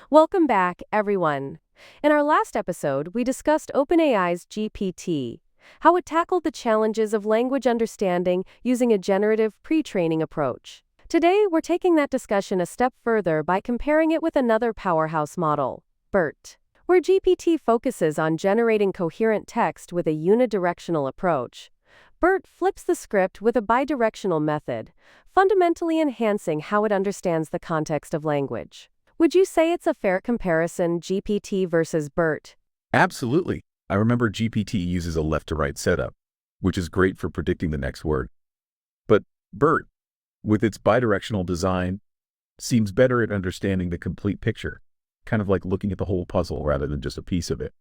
Welcome back, everyone. In our last episode, we discussed OpenAI's GPT, how it tackled the challenges of language understanding using a generative pre-training approach. Today, we're taking that discussion a step further by comparing it with another powerhouse model, Bert, where GPT focuses on generating coherent text with a unidirectional approach. Bert flips the script with a bidirectional method, fundamentally enhancing how it understands the context of language. Would you say it's a fair comparison, GPT versus Bert? Absolutely. I remember GPT uses a left-to-right setup, which is great for predicting the next word. But Bert, with its bidirectional design, seems better at understanding the complete picture, kind of like looking at the whole puzzle rather than just a piece of it.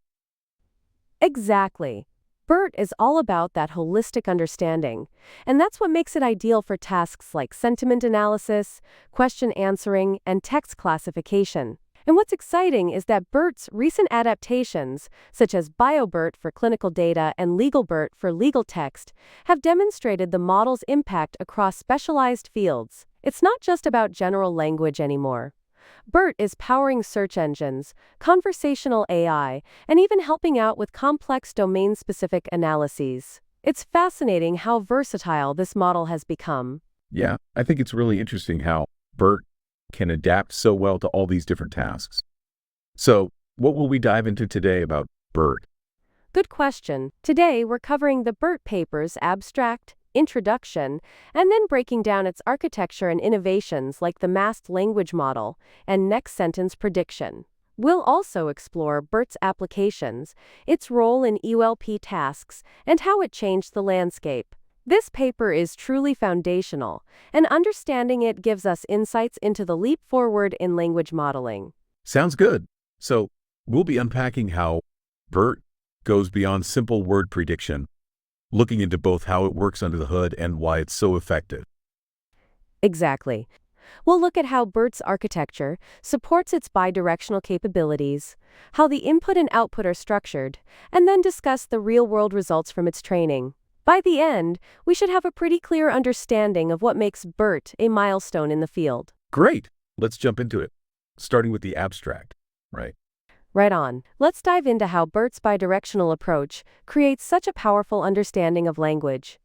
Exactly. Bert is all about that holistic understanding, and that's what makes it ideal for tasks like sentiment analysis, question answering, and text classification. And what's exciting is that Bert's recent adaptations, such as BioBert for clinical data and LegalBert for legal text, have demonstrated the model's impact across specialized fields. It's not just about general language anymore. Bert is powering search engines, conversational AI, and even helping out with complex domain-specific analyses. It's fascinating how versatile this model has become. Yeah, I think it's really interesting how Bert can adapt so well to all these different tasks. So, what will we dive into today about Bert? Good question. Today, we're covering the Bert paper's abstract, introduction, and then breaking down its architecture and innovations like the masked language model and next sentence prediction. We'll also explore Bert's applications, its role in ULP tasks, and how it changed the landscape. This paper is truly foundational, and understanding it gives us insights into the leap forward in language modeling. Sounds good. So, we'll be unpacking how Bert goes beyond simple word prediction, looking into both how it works under the hood and why it's so effective. Exactly. We'll look at how Bert's architecture supports its bidirectional capabilities, how the input and output are structured, and then discuss the real-world results from its training. By the end, we should have a pretty clear understanding of what makes Bert a milestone in the field. Great! Let's jump into it, starting with the abstract, right? Right on. Let's dive into how Bert's bidirectional approach creates such a powerful understanding of language.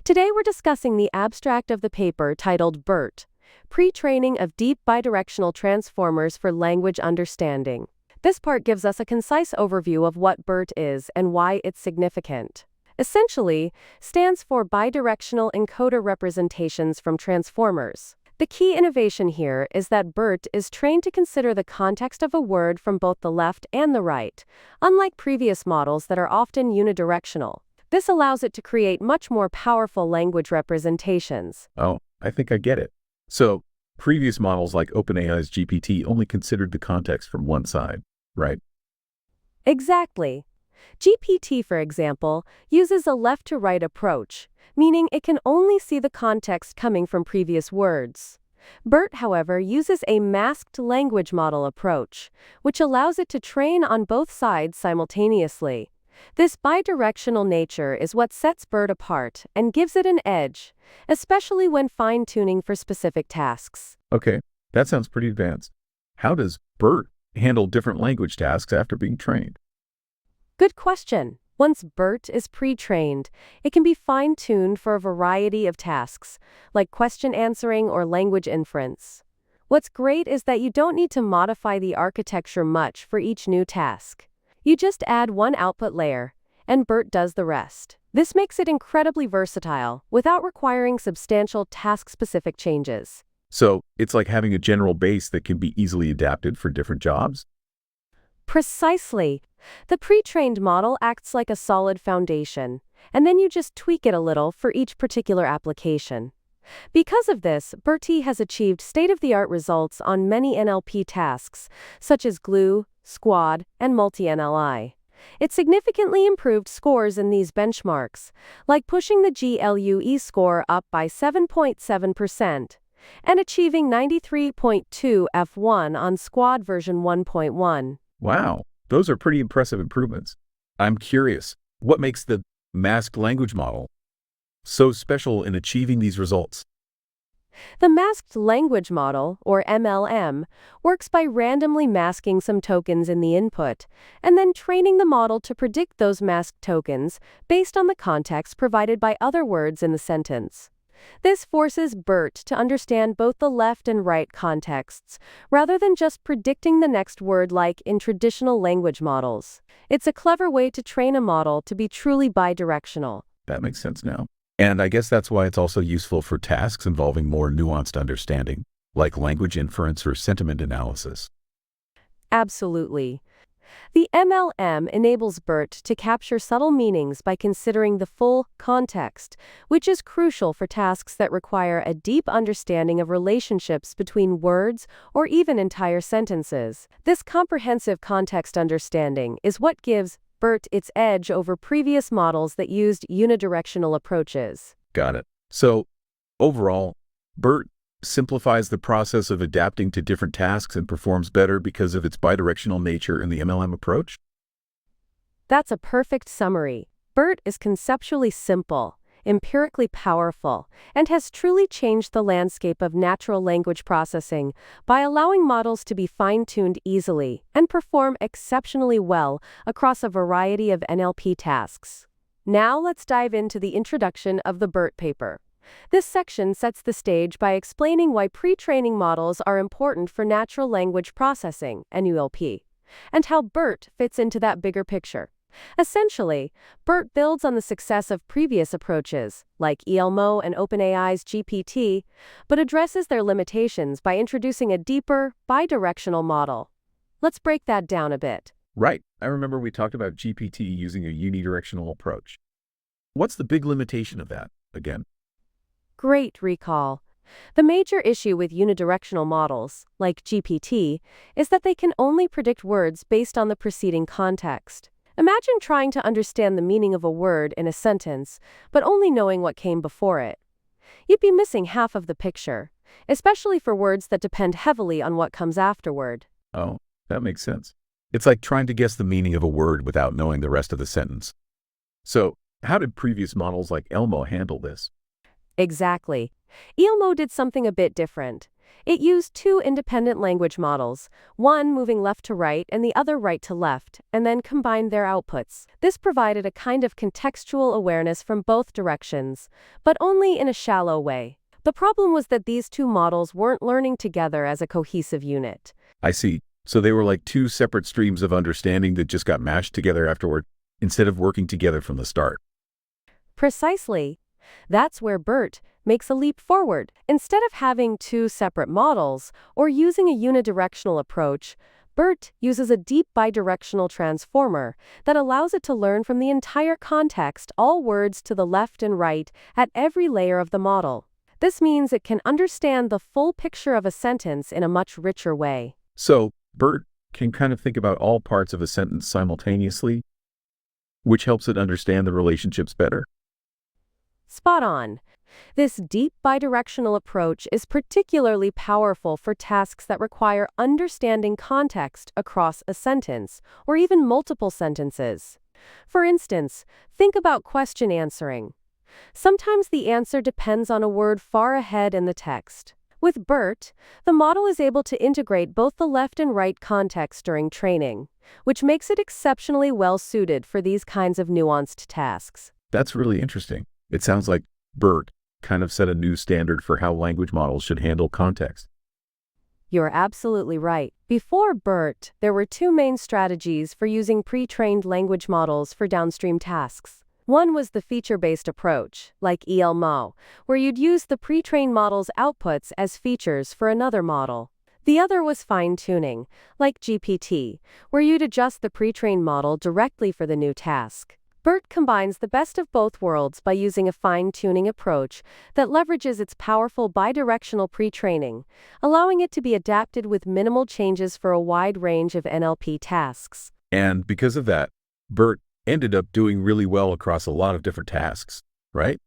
Today we're discussing the abstract of the paper titled Bert, Pre-Training of Deep Bidirectional Transformers for Language Understanding. This part gives us a concise overview of what Bert is and why it's significant. Essentially, stands for bidirectional encoder representations from transformers. The key innovation here is that Bert is trained to consider the context of a word from both the left and the right, unlike previous models that are often unidirectional. This allows it to create much more powerful language representations. Oh, I think I get it. So, previous models like OpenAI's GPT only considered the context from one side, right? Exactly. GPT, for example, uses a left-to-right approach, meaning it can only see the context coming from previous words. Bert, however, uses a masked language model approach, which allows it to train on both sides simultaneously. This bidirectional nature is what sets Bert apart and gives it an edge, especially when fine-tuning for specific tasks. Okay, that sounds pretty advanced. How does Bert handle different language tasks after being trained? Good question. Once Bert is pre-trained, it can be fine-tuned for a variety of tasks, like question answering or language inference. What's great is that you don't need to modify the architecture much for each new task. You just add one output layer, and Bert does the rest. This makes it incredibly versatile, without requiring substantial task-specific changes. So, it's like having a general base that can be easily adapted for different jobs? Precisely. The pre-trained model acts like a solid foundation, and then you just tweak it a little for each particular application. Because of this, Bertie has achieved state-of-the-art results on many NLP tasks, such as GLUE, Squad, and Multi-NLI. It significantly improved scores in these benchmarks, like pushing the GLUE score up by 7.7% and achieving 93.2 F1 on Squad version 1.1. Wow, those are pretty impressive improvements. I'm curious, what makes the masked language model so special in achieving these results? The Masked Language Model, or MLM, works by randomly masking some tokens in the input, and then training the model to predict those masked tokens based on the context provided by other words in the sentence. This forces Bert to understand both the left and right contexts, rather than just predicting the next word like in traditional language models. It's a clever way to train a model to be truly bidirectional. That makes sense now. And I guess that's why it's also useful for tasks involving more nuanced understanding, like language inference or sentiment analysis. Absolutely. The MLM enables Bert to capture subtle meanings by considering the full context, which is crucial for tasks that require a deep understanding of relationships between words or even entire sentences. This comprehensive context understanding is what gives Bert its edge over previous models that used unidirectional approaches. Got it. So, overall, Bert simplifies the process of adapting to different tasks and performs better because of its bidirectional nature in the MLM approach? That's a perfect summary. Bert is conceptually simple, empirically powerful, and has truly changed the landscape of natural language processing by allowing models to be fine-tuned easily and perform exceptionally well across a variety of NLP tasks. Now let's dive into the introduction of the Bert paper. This section sets the stage by explaining why pre-training models are important for natural language processing, NLP, and how Bert fits into that bigger picture. Essentially, Bert builds on the success of previous approaches, like ELMO and OpenAI's GPT, but addresses their limitations by introducing a deeper, bidirectional model. Let's break that down a bit. Right. I remember we talked about GPT using a unidirectional approach. What's the big limitation of that, again? Great recall. The major issue with unidirectional models, like GPT, is that they can only predict words based on the preceding context. Imagine trying to understand the meaning of a word in a sentence, but only knowing what came before it. You'd be missing half of the picture, especially for words that depend heavily on what comes afterward. Oh, that makes sense. It's like trying to guess the meaning of a word without knowing the rest of the sentence. So, how did previous models like Elmo handle this? Exactly. ELMO did something a bit different. It used two independent language models, one moving left to right and the other right to left, and then combined their outputs. This provided a kind of contextual awareness from both directions, but only in a shallow way. The problem was that these two models weren't learning together as a cohesive unit. I see. So they were like two separate streams of understanding that just got mashed together afterward, instead of working together from the start. Precisely. That's where Bert makes a leap forward. Instead of having two separate models or using a unidirectional approach, Bert uses a deep bidirectional transformer that allows it to learn from the entire context, all words to the left and right, at every layer of the model. This means it can understand the full picture of a sentence in a much richer way. So, Bert can kind of think about all parts of a sentence simultaneously, which helps it understand the relationships better. Spot on. This deep bidirectional approach is particularly powerful for tasks that require understanding context across a sentence, or even multiple sentences. For instance, think about question answering. Sometimes the answer depends on a word far ahead in the text. With Bert, the model is able to integrate both the left and right context during training, which makes it exceptionally well suited for these kinds of nuanced tasks. That's really interesting. It sounds like Bert kind of set a new standard for how language models should handle context. You're absolutely right. Before Bert, there were two main strategies for using pre-trained language models for downstream tasks. One was the feature-based approach, like ELMO, where you'd use the pre-trained model's outputs as features for another model. The other was fine-tuning, like GPT, where you'd adjust the pre-trained model directly for the new task. Bert combines the best of both worlds by using a fine-tuning approach that leverages its powerful bidirectional pre-training, allowing it to be adapted with minimal changes for a wide range of NLP tasks. And because of that, Bert ended up doing really well across a lot of different tasks, right?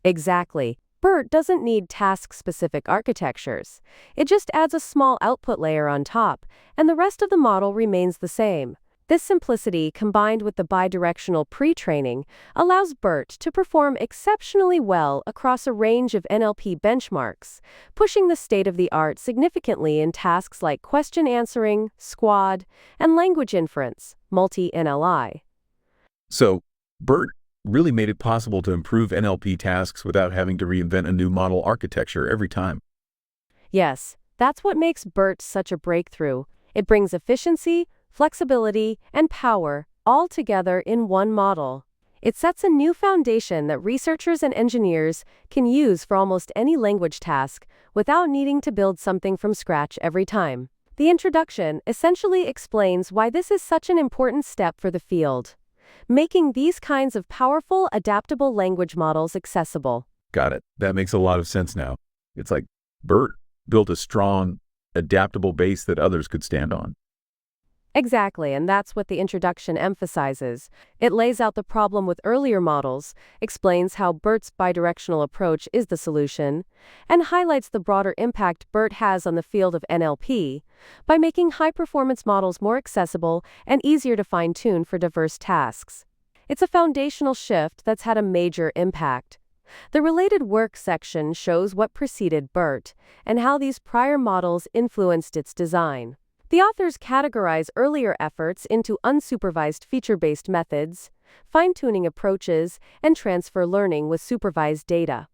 Exactly. Bert doesn't need task-specific architectures. It just adds a small output layer on top, and the rest of the model remains the same. This simplicity, combined with the bidirectional pre-training, allows Bert to perform exceptionally well across a range of NLP benchmarks, pushing the state-of-the-art significantly in tasks like question answering, squad, and language inference, multi-NLI. So, Bert really made it possible to improve NLP tasks without having to reinvent a new model architecture every time. Yes, that's what makes Bert such a breakthrough. It brings efficiency, flexibility, and power all together in one model. It sets a new foundation that researchers and engineers can use for almost any language task without needing to build something from scratch every time. The introduction essentially explains why this is such an important step for the field, making these kinds of powerful, adaptable language models accessible. Got it. That makes a lot of sense now. It's like Bert built a strong, adaptable base that others could stand on. Exactly, and that's what the introduction emphasizes. It lays out the problem with earlier models, explains how Bert's bidirectional approach is the solution, and highlights the broader impact Bert has on the field of NLP by making high-performance models more accessible and easier to fine-tune for diverse tasks. It's a foundational shift that's had a major impact. The related work section shows what preceded Bert and how these prior models influenced its design. The authors categorize earlier efforts into unsupervised feature-based methods, fine-tuning approaches, and transfer learning with supervised data.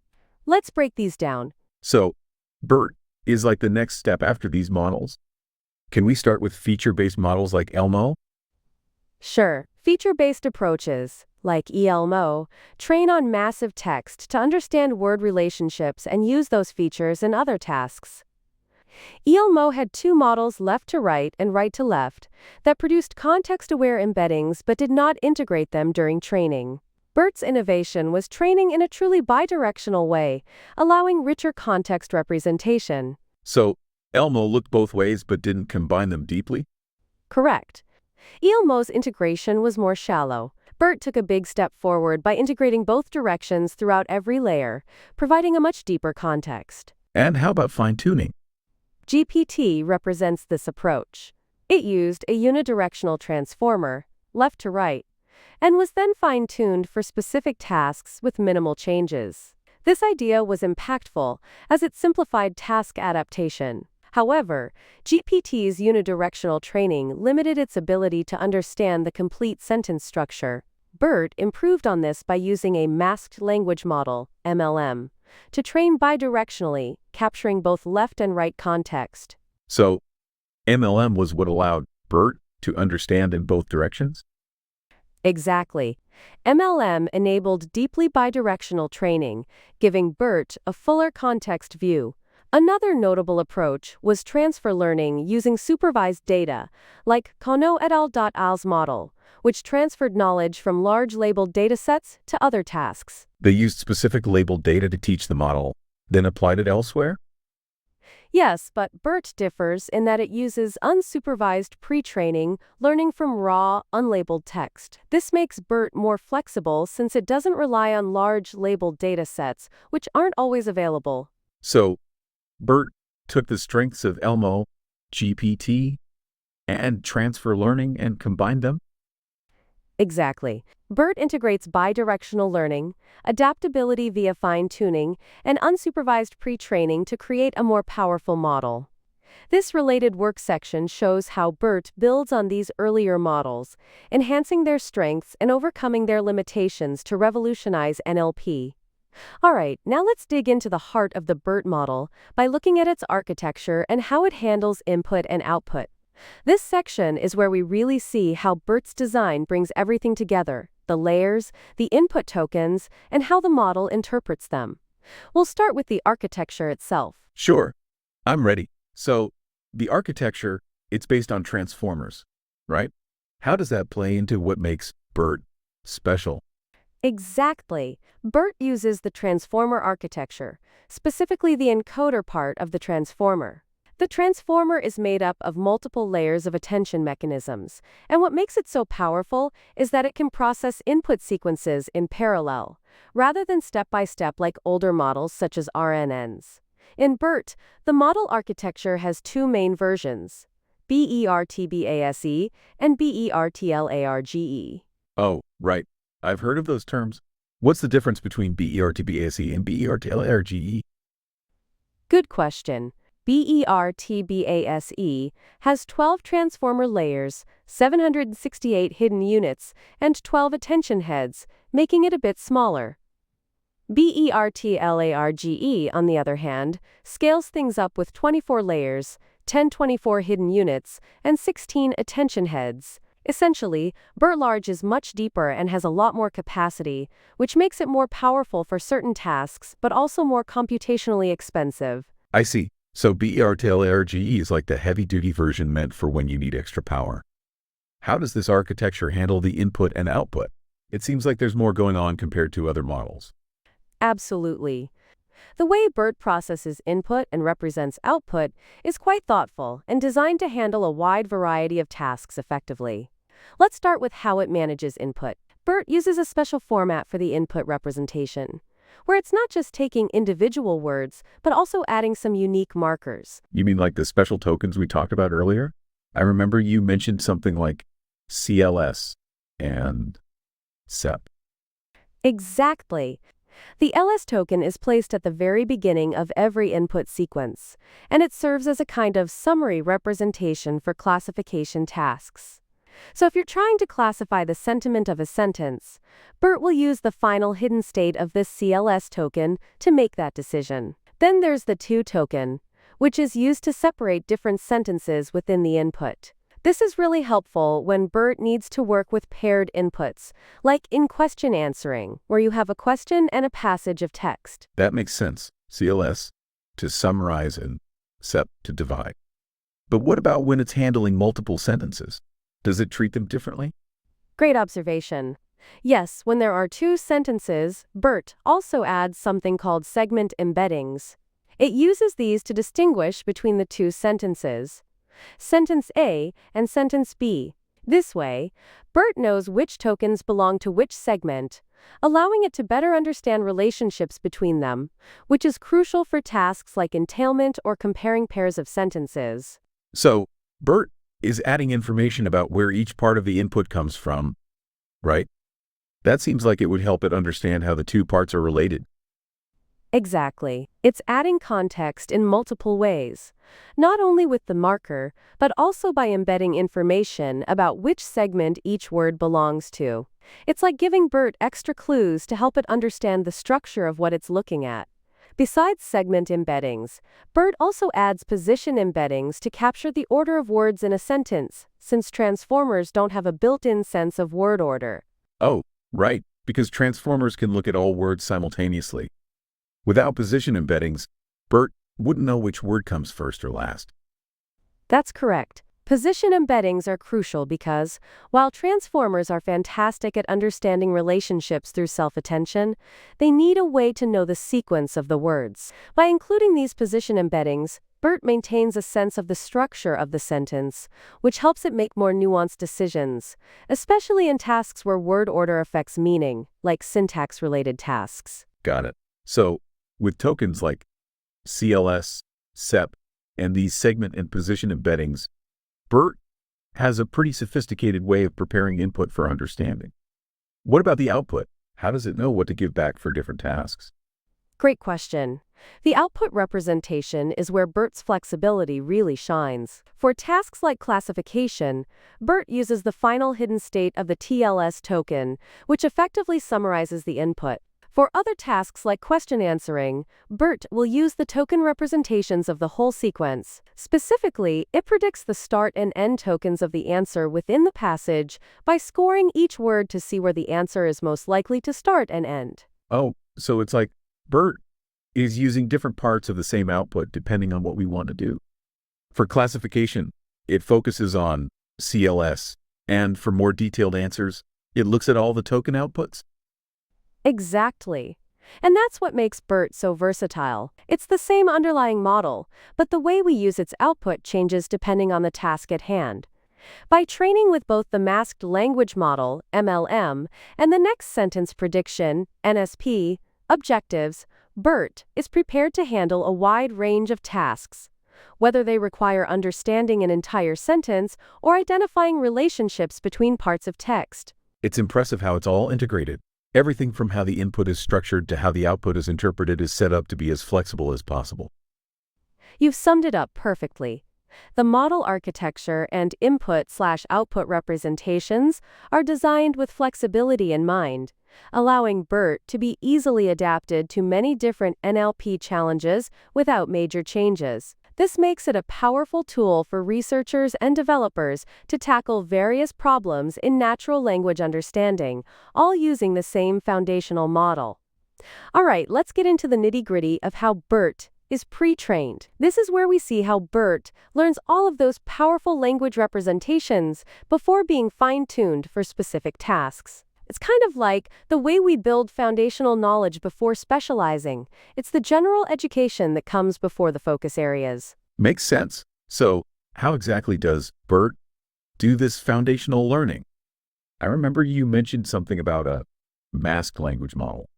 Let's break these down. So, Bert is like the next step after these models. Can we start with feature-based models like ELMO? Sure, feature-based approaches, like ELMO, train on massive text to understand word relationships and use those features in other tasks. ELMO had two models, left to right and right to left, that produced context-aware embeddings but did not integrate them during training. Bert's innovation was training in a truly bidirectional way, allowing richer context representation. So, ELMO looked both ways but didn't combine them deeply? Correct. ELMO's integration was more shallow. Bert took a big step forward by integrating both directions throughout every layer, providing a much deeper context. And how about fine-tuning? GPT represents this approach. It used a unidirectional transformer, left to right, and was then fine-tuned for specific tasks with minimal changes. This idea was impactful as it simplified task adaptation. However, GPT's unidirectional training limited its ability to understand the complete sentence structure. Bert improved on this by using a masked language model, MLM, to train bidirectionally, capturing both left and right context. So, MLM was what allowed Bert to understand in both directions? Exactly. MLM enabled deeply bidirectional training, giving Bert a fuller context view. Another notable approach was transfer learning using supervised data, like Kono et al.'s model, which transferred knowledge from large labeled datasets to other tasks. They used specific labeled data to teach the model, then applied it elsewhere? Yes, but Bert differs in that it uses unsupervised pre-training, learning from raw, unlabeled text. This makes Bert more flexible since it doesn't rely on large labeled datasets, which aren't always available. So, Bert took the strengths of ELMO, GPT, and transfer learning and combined them? Exactly. Bert integrates bidirectional learning, adaptability via fine-tuning, and unsupervised pre-training to create a more powerful model. This related work section shows how Bert builds on these earlier models, enhancing their strengths and overcoming their limitations to revolutionize NLP. All right, now let's dig into the heart of the Bert model by looking at its architecture and how it handles input and output. This section is where we really see how Bert's design brings everything together: the layers, the input tokens, and how the model interprets them. We'll start with the architecture itself. Sure, I'm ready. So, the architecture, it's based on transformers, right? How does that play into what makes Bert special? Exactly. Bert uses the transformer architecture, specifically the encoder part of the transformer. The transformer is made up of multiple layers of attention mechanisms, and what makes it so powerful is that it can process input sequences in parallel, rather than step-by-step like older models such as RNNs. In Bert, the model architecture has two main versions: BERTBASE, and BERTLARGE. Oh, right. I've heard of those terms. What's the difference between BERTBASE and BERTLARGE? Good question. BERTBASE has 12 transformer layers, 768 hidden units, and 12 attention heads, making it a bit smaller. BERTLARGE, on the other hand, scales things up with 24 layers, 1024 hidden units, and 16 attention heads. Essentially, BERT Large is much deeper and has a lot more capacity, which makes it more powerful for certain tasks but also more computationally expensive. I see. So BERTLARGE is like the heavy-duty version meant for when you need extra power. How does this architecture handle the input and output? It seems like there's more going on compared to other models. Absolutely. The way BERT processes input and represents output is quite thoughtful and designed to handle a wide variety of tasks effectively. Let's start with how it manages input. BERT uses a special format for the input representation, where it's not just taking individual words, but also adding some unique markers. You mean like the special tokens we talked about earlier? I remember you mentioned something like CLS and SEP. Exactly. The LS token is placed at the very beginning of every input sequence, and it serves as a kind of summary representation for classification tasks. So if you're trying to classify the sentiment of a sentence, BERT will use the final hidden state of this CLS token to make that decision. Then there's the to token, which is used to separate different sentences within the input. This is really helpful when BERT needs to work with paired inputs, like in question answering, where you have a question and a passage of text. That makes sense. CLS to summarize and SEP to divide. But what about when it's handling multiple sentences? Does it treat them differently? Great observation. Yes, when there are two sentences, BERT also adds something called segment embeddings. It uses these to distinguish between the two sentences, sentence A and sentence B. This way, BERT knows which tokens belong to which segment, allowing it to better understand relationships between them, which is crucial for tasks like entailment or comparing pairs of sentences. So, BERT is adding information about where each part of the input comes from, right? That seems like it would help it understand how the two parts are related. Exactly. It's adding context in multiple ways, not only with the marker, but also by embedding information about which segment each word belongs to. It's like giving BERT extra clues to help it understand the structure of what it's looking at. Besides segment embeddings, BERT also adds position embeddings to capture the order of words in a sentence, since transformers don't have a built-in sense of word order. Oh, right, because transformers can look at all words simultaneously. Without position embeddings, BERT wouldn't know which word comes first or last. That's correct. Position embeddings are crucial because, while transformers are fantastic at understanding relationships through self-attention, they need a way to know the sequence of the words. By including these position embeddings, BERT maintains a sense of the structure of the sentence, which helps it make more nuanced decisions, especially in tasks where word order affects meaning, like syntax-related tasks. Got it. So, with tokens like CLS, SEP, and these segment and position embeddings, BERT has a pretty sophisticated way of preparing input for understanding. What about the output? How does it know what to give back for different tasks? Great question. The output representation is where BERT's flexibility really shines. For tasks like classification, BERT uses the final hidden state of the TLS token, which effectively summarizes the input. For other tasks like question answering, BERT will use the token representations of the whole sequence. Specifically, it predicts the start and end tokens of the answer within the passage by scoring each word to see where the answer is most likely to start and end. Oh, so it's like BERT is using different parts of the same output depending on what we want to do. For classification, it focuses on CLS, and for more detailed answers, it looks at all the token outputs. Exactly. And that's what makes BERT so versatile. It's the same underlying model, but the way we use its output changes depending on the task at hand. By training with both the masked language model, MLM, and the next sentence prediction, NSP, objectives, BERT is prepared to handle a wide range of tasks, whether they require understanding an entire sentence or identifying relationships between parts of text. It's impressive how it's all integrated. Everything from how the input is structured to how the output is interpreted is set up to be as flexible as possible. You've summed it up perfectly. The model architecture and input/output representations are designed with flexibility in mind, allowing Bert to be easily adapted to many different NLP challenges without major changes. This makes it a powerful tool for researchers and developers to tackle various problems in natural language understanding, all using the same foundational model. All right, let's get into the nitty-gritty of how Bert is pre-trained. This is where we see how Bert learns all of those powerful language representations before being fine-tuned for specific tasks. It's kind of like the way we build foundational knowledge before specializing. It's the general education that comes before the focus areas. Makes sense. So, how exactly does Bert do this foundational learning? I remember you mentioned something about a masked language model.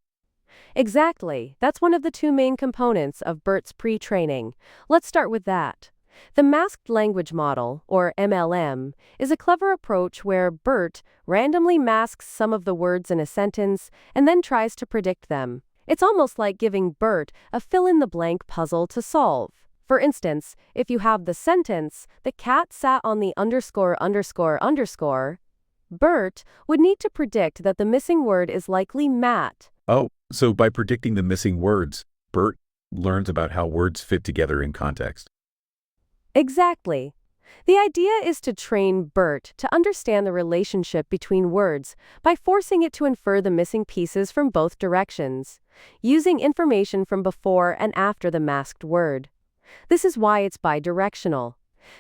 Exactly. That's one of the two main components of Bert's pre-training. Let's start with that. The masked language model, or MLM, is a clever approach where Bert randomly masks some of the words in a sentence and then tries to predict them. It's almost like giving Bert a fill-in-the-blank puzzle to solve. For instance, if you have the sentence, "The cat sat on the ____," Bert would need to predict that the missing word is likely mat. Oh, so by predicting the missing words, Bert learns about how words fit together in context. Exactly. The idea is to train Bert to understand the relationship between words by forcing it to infer the missing pieces from both directions, using information from before and after the masked word. This is why it's bidirectional.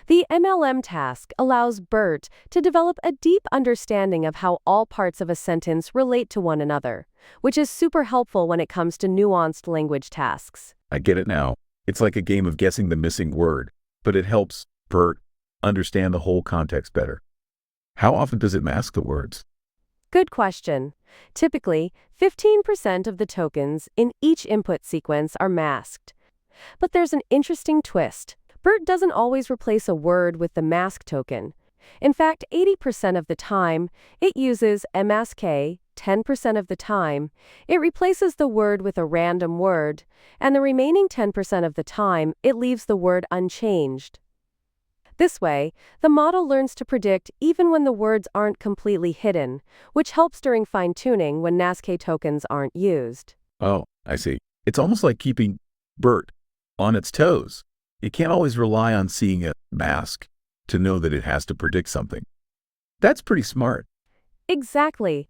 The MLM task allows Bert to develop a deep understanding of how all parts of a sentence relate to one another, which is super helpful when it comes to nuanced language tasks. I get it now. It's like a game of guessing the missing word, but it helps Bert understand the whole context better. How often does it mask the words? Good question. Typically, 15% of the tokens in each input sequence are masked. But there's an interesting twist. Bert doesn't always replace a word with the mask token. In fact, 80% of the time, it uses MSK, 10% of the time, it replaces the word with a random word, and the remaining 10% of the time, it leaves the word unchanged. This way, the model learns to predict even when the words aren't completely hidden, which helps during fine-tuning when NASK tokens aren't used. Oh, I see. It's almost like keeping Bert on its toes. It can't always rely on seeing a mask to know that it has to predict something. That's pretty smart. Exactly.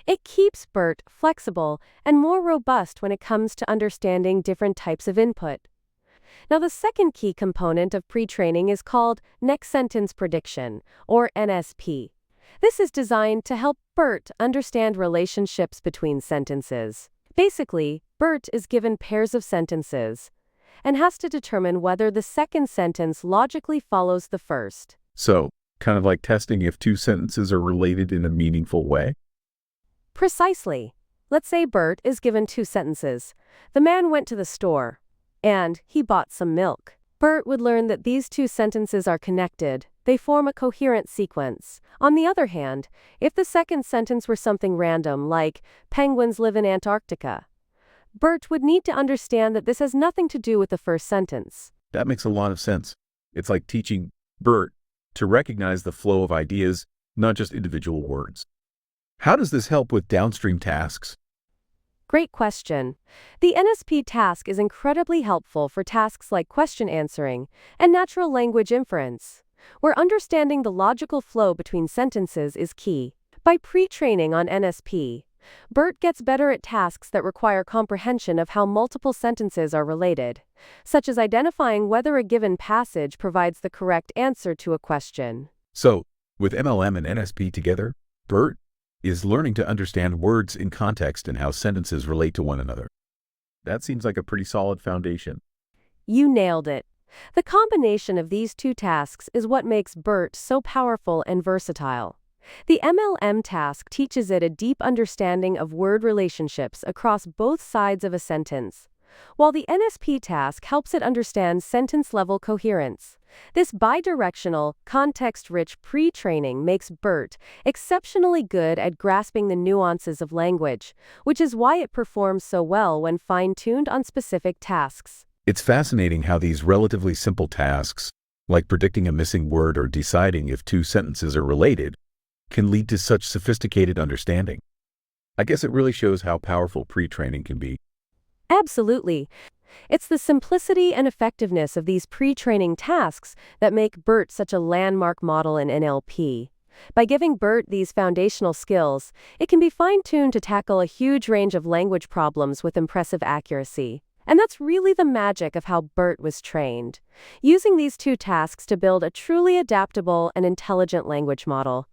It keeps Bert flexible and more robust when it comes to understanding different types of input. Now, the second key component of pre-training is called next sentence prediction, or NSP. This is designed to help Bert understand relationships between sentences. Basically, Bert is given pairs of sentences and has to determine whether the second sentence logically follows the first. So, kind of like testing if two sentences are related in a meaningful way? Precisely. Let's say Bert is given two sentences. The man went to the store, and he bought some milk. Bert would learn that these two sentences are connected. They form a coherent sequence. On the other hand, if the second sentence were something random, like, penguins live in Antarctica, Bert would need to understand that this has nothing to do with the first sentence. That makes a lot of sense. It's like teaching Bert to recognize the flow of ideas, not just individual words. How does this help with downstream tasks? Great question. The NSP task is incredibly helpful for tasks like question answering and natural language inference, where understanding the logical flow between sentences is key. By pre-training on NSP, Bert gets better at tasks that require comprehension of how multiple sentences are related, such as identifying whether a given passage provides the correct answer to a question. So, with MLM and NSP together, Bert is learning to understand words in context and how sentences relate to one another. That seems like a pretty solid foundation. You nailed it. The combination of these two tasks is what makes Bert so powerful and versatile. The MLM task teaches it a deep understanding of word relationships across both sides of a sentence, while the NSP task helps it understand sentence-level coherence. This bidirectional, context-rich pre-training makes Bert exceptionally good at grasping the nuances of language, which is why it performs so well when fine-tuned on specific tasks. It's fascinating how these relatively simple tasks, like predicting a missing word or deciding if two sentences are related, can lead to such sophisticated understanding. I guess it really shows how powerful pre-training can be. Absolutely. It's the simplicity and effectiveness of these pre-training tasks that make Bert such a landmark model in NLP. By giving Bert these foundational skills, it can be fine-tuned to tackle a huge range of language problems with impressive accuracy. And that's really the magic of how Bert was trained, using these two tasks to build a truly adaptable and intelligent language model.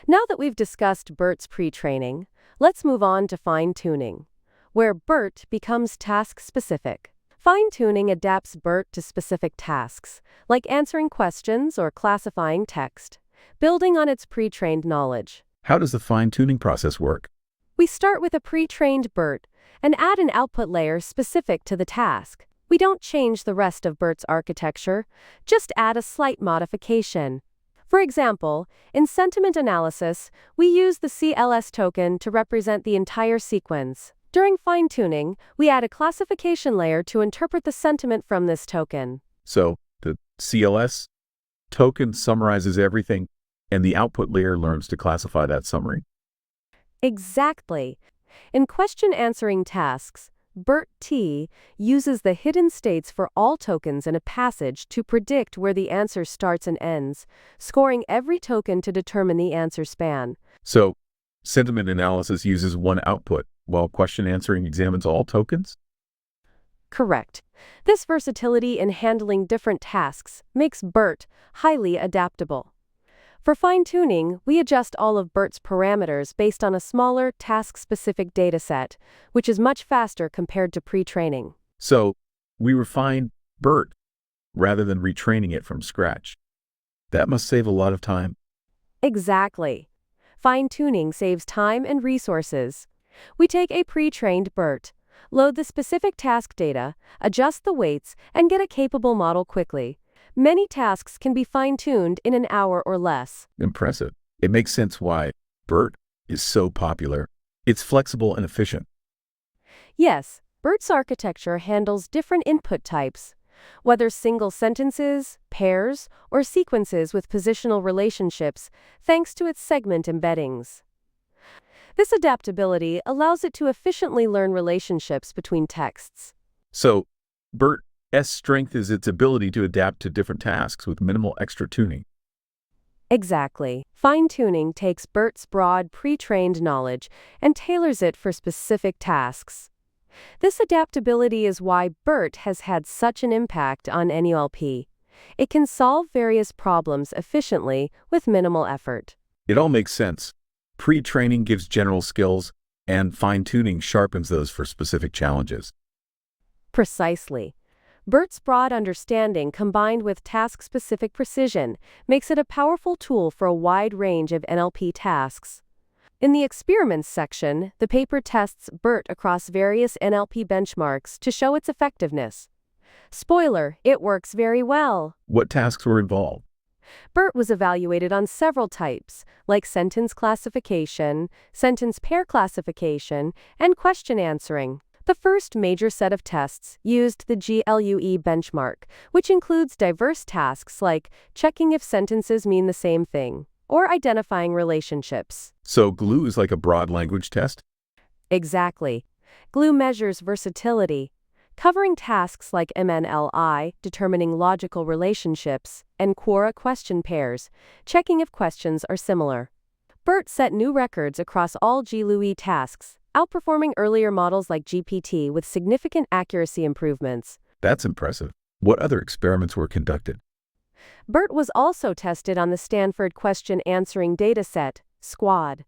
Now that we've discussed Bert's pre-training, let's move on to fine-tuning, where Bert becomes task-specific. Fine-tuning adapts Bert to specific tasks, like answering questions or classifying text, building on its pre-trained knowledge. How does the fine-tuning process work? We start with a pre-trained Bert and add an output layer specific to the task. We don't change the rest of Bert's architecture, just add a slight modification. For example, in sentiment analysis, we use the CLS token to represent the entire sequence. During fine-tuning, we add a classification layer to interpret the sentiment from this token. So, the CLS token summarizes everything, and the output layer learns to classify that summary. Exactly. In question-answering tasks, BERT uses the hidden states for all tokens in a passage to predict where the answer starts and ends, scoring every token to determine the answer span. So, sentiment analysis uses one output, while question answering examines all tokens? Correct. This versatility in handling different tasks makes BERT highly adaptable. For fine-tuning, we adjust all of BERT's parameters based on a smaller, task-specific dataset, which is much faster compared to pre-training. So, we refine BERT rather than retraining it from scratch. That must save a lot of time. Exactly. Fine-tuning saves time and resources. We take a pre-trained BERT, load the specific task data, adjust the weights, and get a capable model quickly. Many tasks can be fine-tuned in an hour or less. Impressive. It makes sense why BERT is so popular. It's flexible and efficient. Yes, BERT's architecture handles different input types, whether single sentences, pairs, or sequences with positional relationships, thanks to its segment embeddings. This adaptability allows it to efficiently learn relationships between texts. So, BERT's strength is its ability to adapt to different tasks with minimal extra tuning. Exactly. Fine-tuning takes BERT's broad pre-trained knowledge and tailors it for specific tasks. This adaptability is why BERT has had such an impact on NLP. It can solve various problems efficiently with minimal effort. It all makes sense. Pre-training gives general skills, and fine-tuning sharpens those for specific challenges. Precisely. BERT's broad understanding combined with task-specific precision makes it a powerful tool for a wide range of NLP tasks. In the experiments section, the paper tests BERT across various NLP benchmarks to show its effectiveness. Spoiler, it works very well. What tasks were involved? BERT was evaluated on several types, like sentence classification, sentence pair classification, and question answering. The first major set of tests used the GLUE benchmark, which includes diverse tasks like checking if sentences mean the same thing, or identifying relationships. So GLUE is like a broad language test? Exactly. GLUE measures versatility, covering tasks like MNLI, determining logical relationships, and Quora question pairs, checking if questions are similar. BERT set new records across all GLUE tasks, outperforming earlier models like GPT with significant accuracy improvements. That's impressive. What other experiments were conducted? BERT was also tested on the Stanford Question Answering Dataset, SQUAD.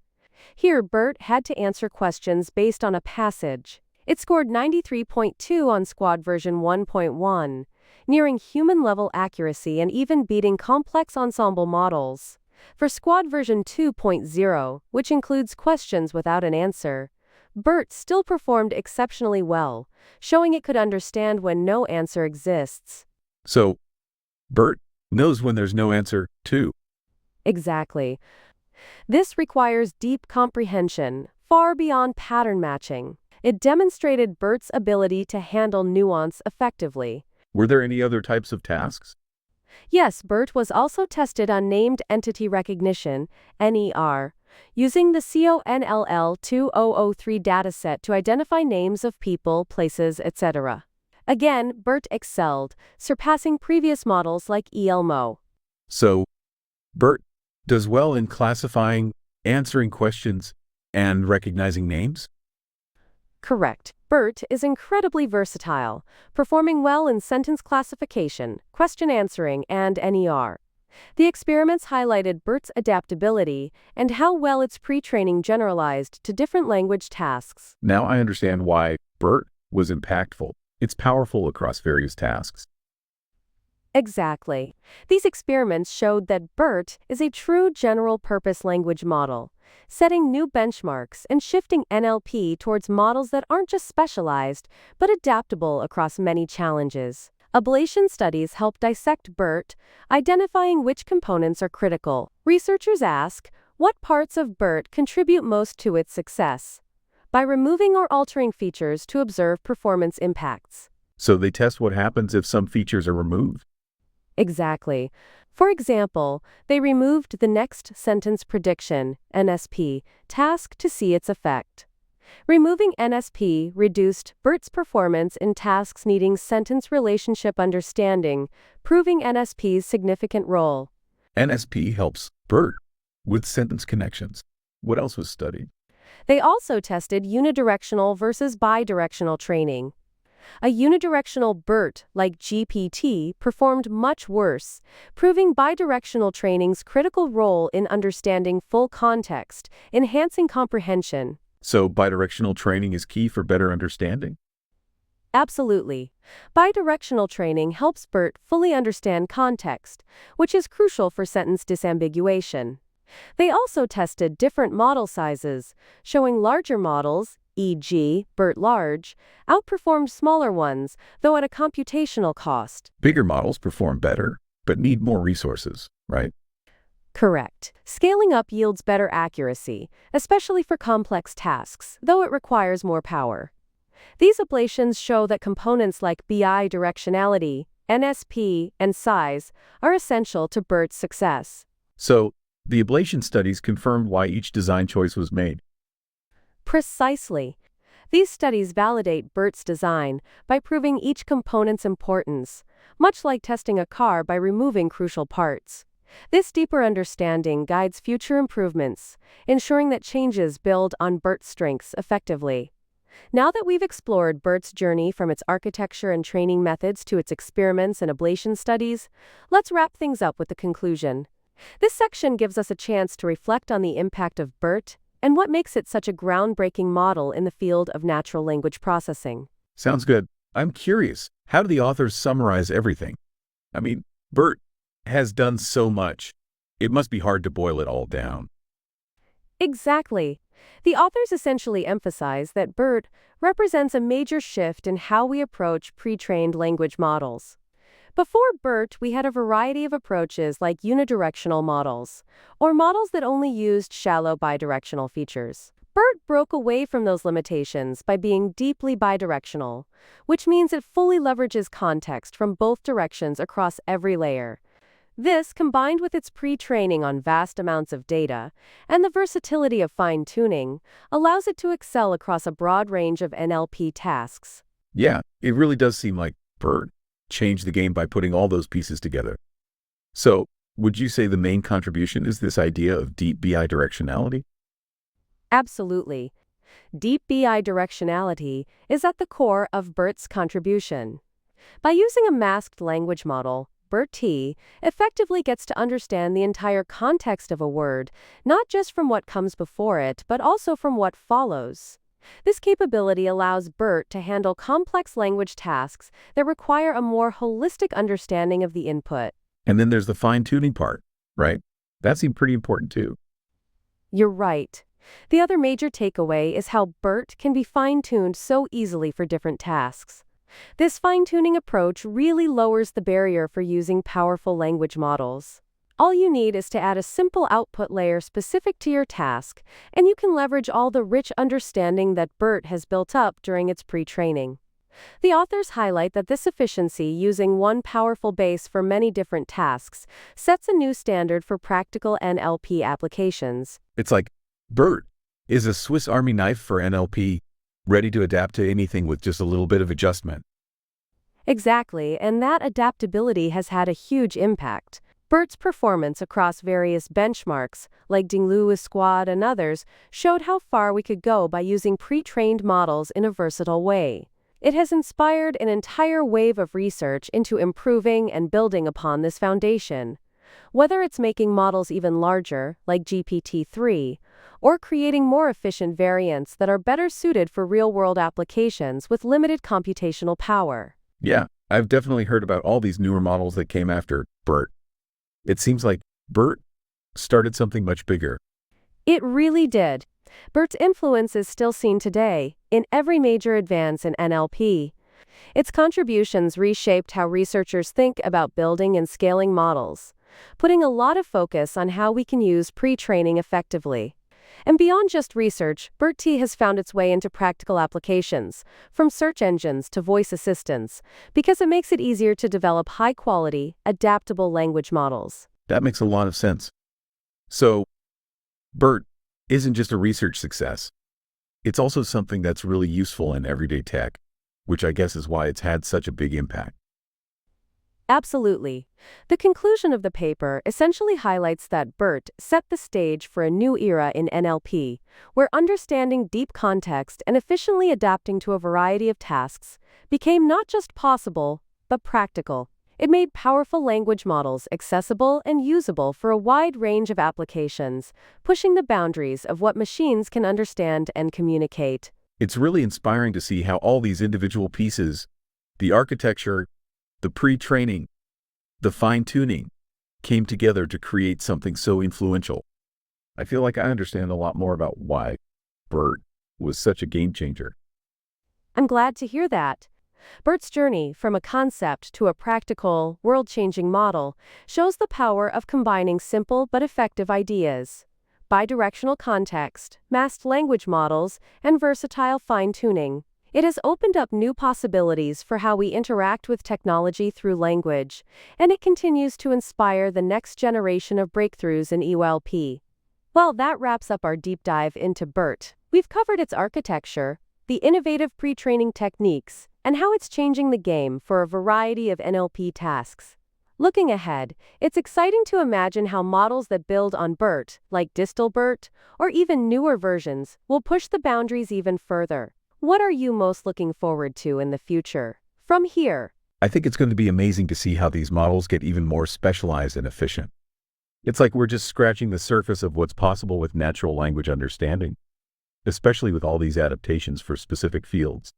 Here, BERT had to answer questions based on a passage. It scored 93.2 on SQUAD version 1.1, nearing human-level accuracy and even beating complex ensemble models. For SQUAD version 2.0, which includes questions without an answer, Bert still performed exceptionally well, showing it could understand when no answer exists. So, Bert knows when there's no answer, too. Exactly. This requires deep comprehension, far beyond pattern matching. It demonstrated Bert's ability to handle nuance effectively. Were there any other types of tasks? Yes, Bert was also tested on named entity recognition, NER, using the CONLL 2003 dataset to identify names of people, places, etc. Again, Bert excelled, surpassing previous models like ELMO. So, Bert does well in classifying, answering questions, and recognizing names? Correct. Bert is incredibly versatile, performing well in sentence classification, question answering, and NER. The experiments highlighted Bert's adaptability and how well its pre-training generalized to different language tasks. Now I understand why Bert was impactful. It's powerful across various tasks. Exactly. These experiments showed that Bert is a true general-purpose language model, setting new benchmarks and shifting NLP towards models that aren't just specialized, but adaptable across many challenges. Ablation studies help dissect Bert, identifying which components are critical. Researchers ask, what parts of Bert contribute most to its success? By removing or altering features to observe performance impacts. So they test what happens if some features are removed. Exactly. For example, they removed the next sentence prediction, NSP, task to see its effect. Removing NSP reduced Bert's performance in tasks needing sentence relationship understanding, proving NSP's significant role. NSP helps Bert with sentence connections. What else was studied? They also tested unidirectional versus bidirectional training. A unidirectional Bert, like GPT, performed much worse, proving bidirectional training's critical role in understanding full context, enhancing comprehension. So bidirectional training is key for better understanding? Absolutely. Bidirectional training helps Bert fully understand context, which is crucial for sentence disambiguation. They also tested different model sizes, showing larger models, e.g., Bert Large, outperformed smaller ones, though at a computational cost. Bigger models perform better, but need more resources, right? Correct. Scaling up yields better accuracy, especially for complex tasks, though it requires more power. These ablations show that components like bidirectionality, NSP, and size are essential to Bert's success. So, the ablation studies confirmed why each design choice was made. Precisely. These studies validate Bert's design by proving each component's importance, much like testing a car by removing crucial parts. This deeper understanding guides future improvements, ensuring that changes build on Bert's strengths effectively. Now that we've explored Bert's journey from its architecture and training methods to its experiments and ablation studies, let's wrap things up with the conclusion. This section gives us a chance to reflect on the impact of Bert and what makes it such a groundbreaking model in the field of natural language processing. Sounds good. I'm curious, how do the authors summarize everything? Bert has done so much. It must be hard to boil it all down. Exactly. The authors essentially emphasize that Bert represents a major shift in how we approach pre-trained language models. Before Bert, we had a variety of approaches like unidirectional models, or models that only used shallow bidirectional features. Bert broke away from those limitations by being deeply bidirectional, which means it fully leverages context from both directions across every layer. This, combined with its pre-training on vast amounts of data and the versatility of fine-tuning, allows it to excel across a broad range of NLP tasks. Yeah, it really does seem like Bert changed the game by putting all those pieces together. So, would you say the main contribution is this idea of deep bidirectionality? Absolutely. Deep bidirectionality is at the core of Bert's contribution. By using a masked language model, BERT effectively gets to understand the entire context of a word, not just from what comes before it, but also from what follows. This capability allows Bert to handle complex language tasks that require a more holistic understanding of the input. And then there's the fine-tuning part, right? That seemed pretty important too. You're right. The other major takeaway is how Bert can be fine-tuned so easily for different tasks. This fine-tuning approach really lowers the barrier for using powerful language models. All you need is to add a simple output layer specific to your task, and you can leverage all the rich understanding that Bert has built up during its pre-training. The authors highlight that this efficiency, using one powerful base for many different tasks, sets a new standard for practical NLP applications. It's like Bert is a Swiss Army knife for NLP, ready to adapt to anything with just a little bit of adjustment. Exactly, and that adaptability has had a huge impact. Bert's performance across various benchmarks, like Ding Squad and others, showed how far we could go by using pre-trained models in a versatile way. It has inspired an entire wave of research into improving and building upon this foundation. Whether it's making models even larger, like GPT-3, or creating more efficient variants that are better suited for real-world applications with limited computational power. Yeah, I've definitely heard about all these newer models that came after Bert. It seems like Bert started something much bigger. It really did. Bert's influence is still seen today, in every major advance in NLP. Its contributions reshaped how researchers think about building and scaling models, putting a lot of focus on how we can use pre-training effectively. And beyond just research, BERT has found its way into practical applications, from search engines to voice assistants, because it makes it easier to develop high-quality, adaptable language models. That makes a lot of sense. So, BERT isn't just a research success. It's also something that's really useful in everyday tech, which I guess is why it's had such a big impact. Absolutely. The conclusion of the paper essentially highlights that BERT set the stage for a new era in NLP, where understanding deep context and efficiently adapting to a variety of tasks became not just possible, but practical. It made powerful language models accessible and usable for a wide range of applications, pushing the boundaries of what machines can understand and communicate. It's really inspiring to see how all these individual pieces, the architecture, the pre-training, the fine-tuning, came together to create something so influential. I feel like I understand a lot more about why BERT was such a game changer. I'm glad to hear that. BERT's journey from a concept to a practical, world-changing model shows the power of combining simple but effective ideas, bidirectional context, masked language models, and versatile fine-tuning. It has opened up new possibilities for how we interact with technology through language, and it continues to inspire the next generation of breakthroughs in ELP. Well, that wraps up our deep dive into BERT. We've covered its architecture, the innovative pre-training techniques, and how it's changing the game for a variety of NLP tasks. Looking ahead, it's exciting to imagine how models that build on BERT, like DistalBERT, or even newer versions, will push the boundaries even further. What are you most looking forward to in the future? From here, I think it's going to be amazing to see how these models get even more specialized and efficient. It's like we're just scratching the surface of what's possible with natural language understanding, especially with all these adaptations for specific fields.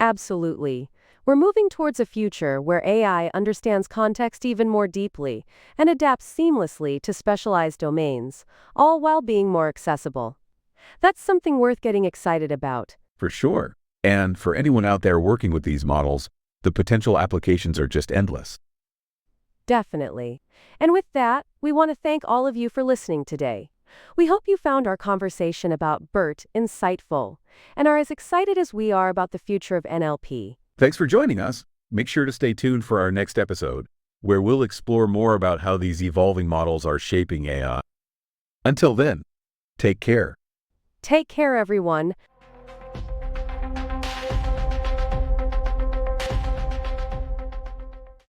absolutely. We're moving towards a future where AI understands context even more deeply and adapts seamlessly to specialized domains, all while being more accessible. That's something worth getting excited about. For sure. And for anyone out there working with these models, the potential applications are just endless. Definitely. And with that, we want to thank all of you for listening today. We hope you found our conversation about BERT insightful and are as excited as we are about the future of NLP. Thanks for joining us. Make sure to stay tuned for our next episode, where we'll explore more about how these evolving models are shaping AI. Until then, take care. Take care, everyone.